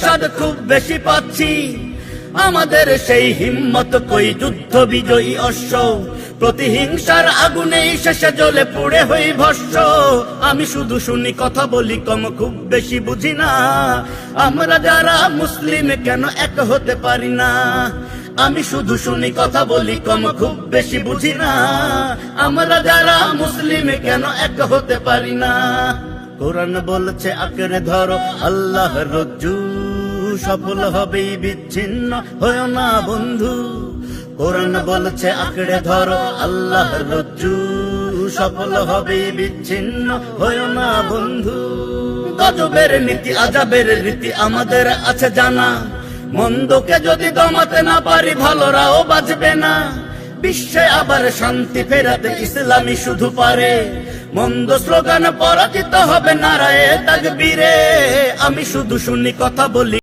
স্বাদ খুব বেশি পাচ্ছি, আমাদের সেই হিম্মত কই যুদ্ধ বিজয়ী অশ্ব, প্রতিহিংসার আগুনেই শেষে জ্বলে পুড়ে হই ভস্য। আমি শুধু শুনি কথা বলি কম, খুব বেশি বুঝি না, আমরা যারা মুসলিম কেন এক হতে পারি না। আমি শুধু শুনি কথা বলি কম, খুব বেশি বুঝি না, আমরা যারা মুসলিম কেন এক হতে পারি না। কোরআন বলছে আঁকড়ে ধরো আল্লাহর রজ্জু, সফল হবেই বিচ্ছিন্ন হয় না বন্ধু। কোরআন বলছে আঁকড়ে ধরো আল্লাহর রজ্জু, সফল হবেই বিচ্ছিন্ন হয় না বন্ধু। গজবের নীতি আজাবের রীতি আমাদের আছে জানা, মন্দকে যদি দমাতে না পারি ভালোরাও বাঁচবে না। বিশ্বে আবার শান্তি ফেরাতে ইসলামই শুধু পারে, মন্দ স্লোগান পরাজিত হবে নারায়ে তাকবীরে। আমি শুধু শুনি কথা বলি